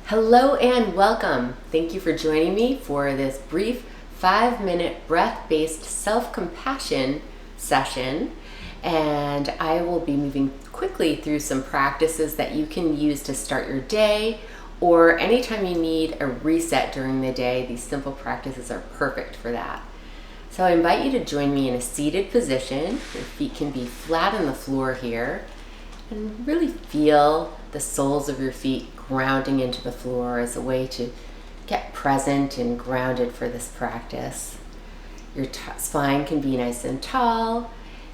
Hello and welcome. Thank you for joining me for this brief 5-minute breath-based self-compassion session. And I will be moving quickly through some practices that you can use to start your day, or anytime you need a reset during the day. These simple practices are perfect for that. So I invite you to join me in a seated position. Your feet can be flat on the floor here, and really feel the soles of your feet grounding into the floor as a way to get present and grounded for this practice. Your spine can be nice and tall,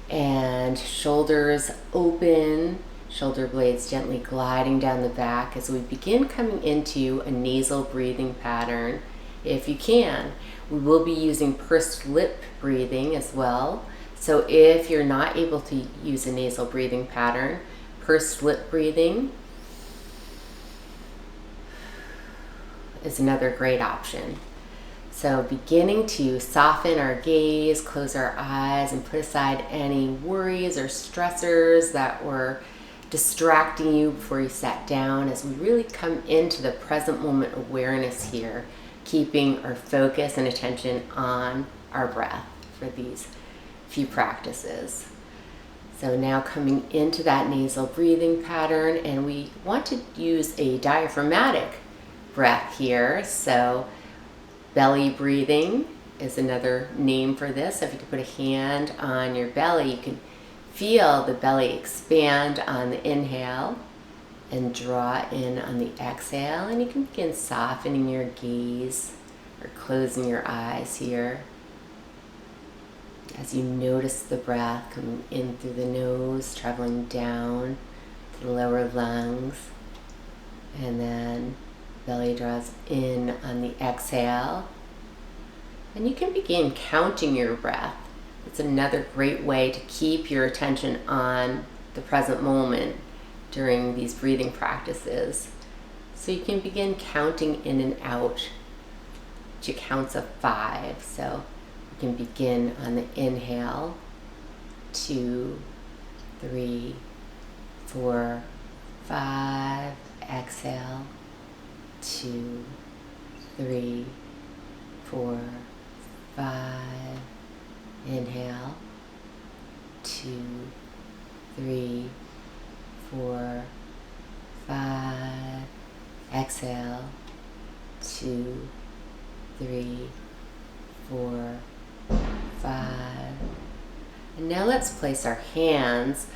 and shoulders open, shoulder blades gently gliding down the back as we begin coming into a nasal breathing pattern. If you can, we will be using pursed lip breathing as well. So if you're not able to use a nasal breathing pattern, pursed lip breathing is another great option. So beginning to soften our gaze, close our eyes, and put aside any worries or stressors that were distracting you before you sat down, as we really come into the present moment awareness here, keeping our focus and attention on our breath for these few practices. So now coming into that nasal breathing pattern, and we want to use a diaphragmatic breath here. So belly breathing is another name for this. So if you could put a hand on your belly, you can feel the belly expand on the inhale and draw in on the exhale. And you can begin softening your gaze or closing your eyes here as you notice the breath coming in through the nose, traveling down to the lower lungs, and then belly draws in on the exhale. And you can begin counting your breath. It's another great way to keep your attention on the present moment during these breathing practices. So you can begin counting in and out to counts of 5. So you can begin on the inhale, 2, 3, 4, 5. Exhale, 2, 3, 4, 5. Inhale, 2, 3, 4, 5. Exhale, 2, 3, 4, 5. And now let's place our hands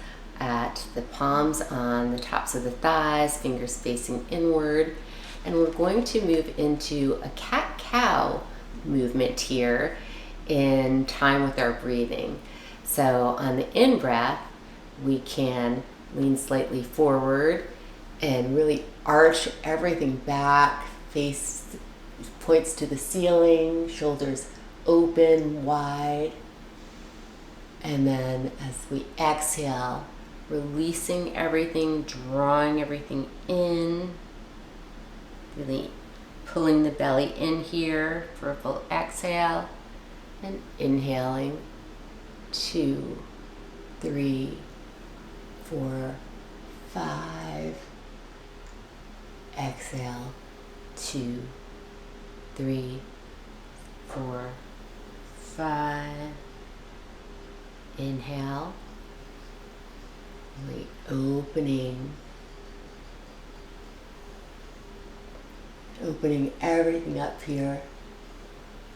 at the palms on the tops of the thighs, fingers facing inward, and we're going to move into a cat-cow movement here in time with our breathing. So on the in-breath, we can lean slightly forward and really arch everything back, face points to the ceiling, shoulders open wide. And then as we exhale, releasing everything, drawing everything in, really pulling the belly in here for a full exhale, and inhaling, 2, 3, 4, 5. Exhale, 2, 3, 4, 5. Inhale, really opening everything up here,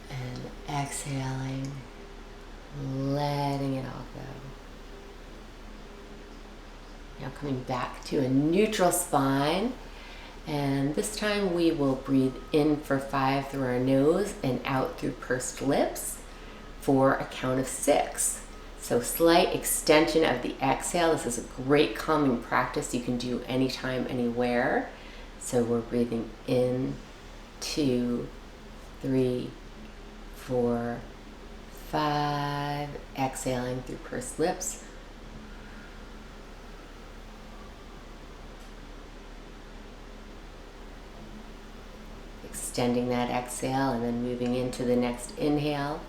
and exhaling, letting it all go. Now coming back to a neutral spine, and this time we will breathe in for 5 through our nose and out through pursed lips for a count of 6. So slight extension of the exhale. This is a great calming practice you can do anytime, anywhere. So we're breathing in, 2, 3, 4, 5. Exhaling through pursed lips. Extending that exhale and then moving into the next inhale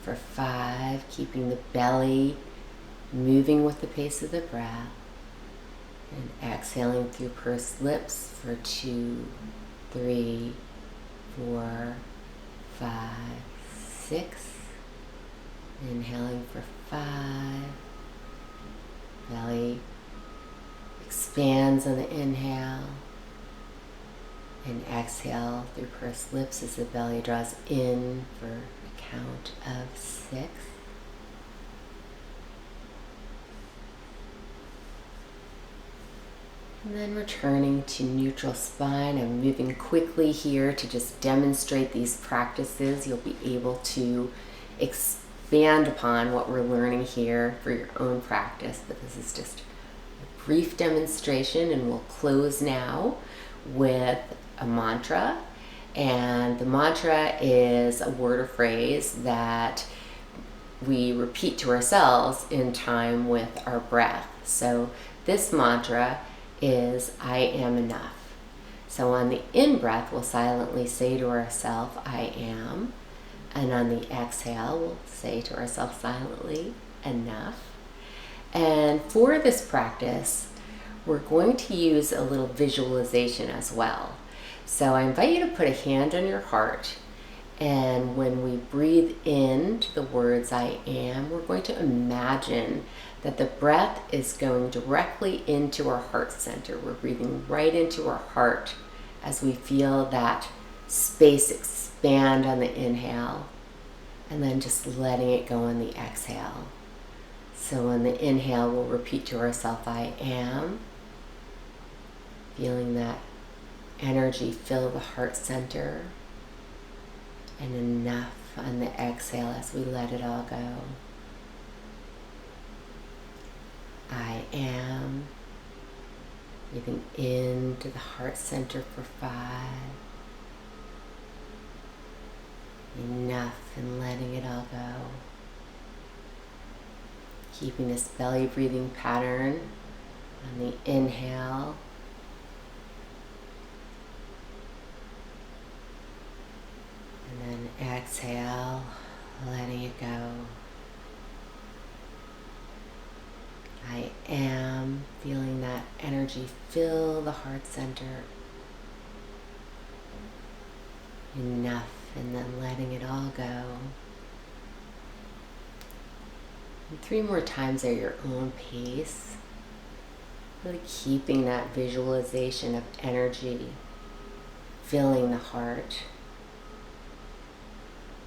for 5, keeping the belly moving with the pace of the breath. And exhaling through pursed lips for 2, 3, 4, 5, 6. Inhaling for 5. Belly expands on the inhale. And exhale through pursed lips as the belly draws in for a count of 6. And then returning to neutral spine. I'm moving quickly here to just demonstrate these practices. You'll be able to expand upon what we're learning here for your own practice, but this is just a brief demonstration, and we'll close now with a mantra. And the mantra is a word or phrase that we repeat to ourselves in time with our breath. So this mantra is I am enough. So on the in-breath, we'll silently say to ourselves, I am. And on the exhale, we'll say to ourselves silently, enough. And for this practice, we're going to use a little visualization as well. So I invite you to put a hand on your heart, and when we breathe into the words I am, we're going to imagine that the breath is going directly into our heart center. We're breathing right into our heart as we feel that space expand on the inhale, and then just letting it go on the exhale. So on the inhale, we'll repeat to ourselves, I am, feeling that energy fill the heart center, and enough on the exhale as we let it all go. I am, breathing into the heart center for 5. Enough, and letting it all go. Keeping this belly breathing pattern on the inhale. And then exhale, letting it go. I am, feeling that energy fill the heart center. Enough, and then letting it all go. And 3 more times at your own pace. Really keeping that visualization of energy filling the heart.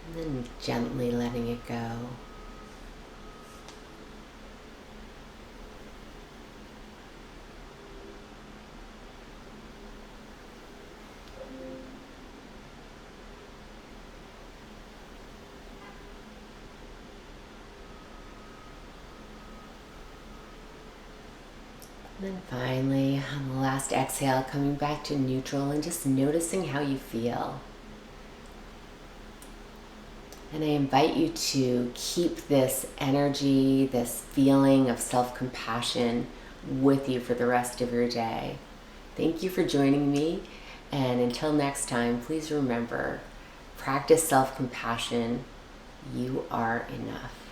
And then gently letting it go. And then finally, on the last exhale, coming back to neutral and just noticing how you feel. And I invite you to keep this energy, this feeling of self-compassion with you for the rest of your day. Thank you for joining me. And until next time, please remember, practice self-compassion. You are enough.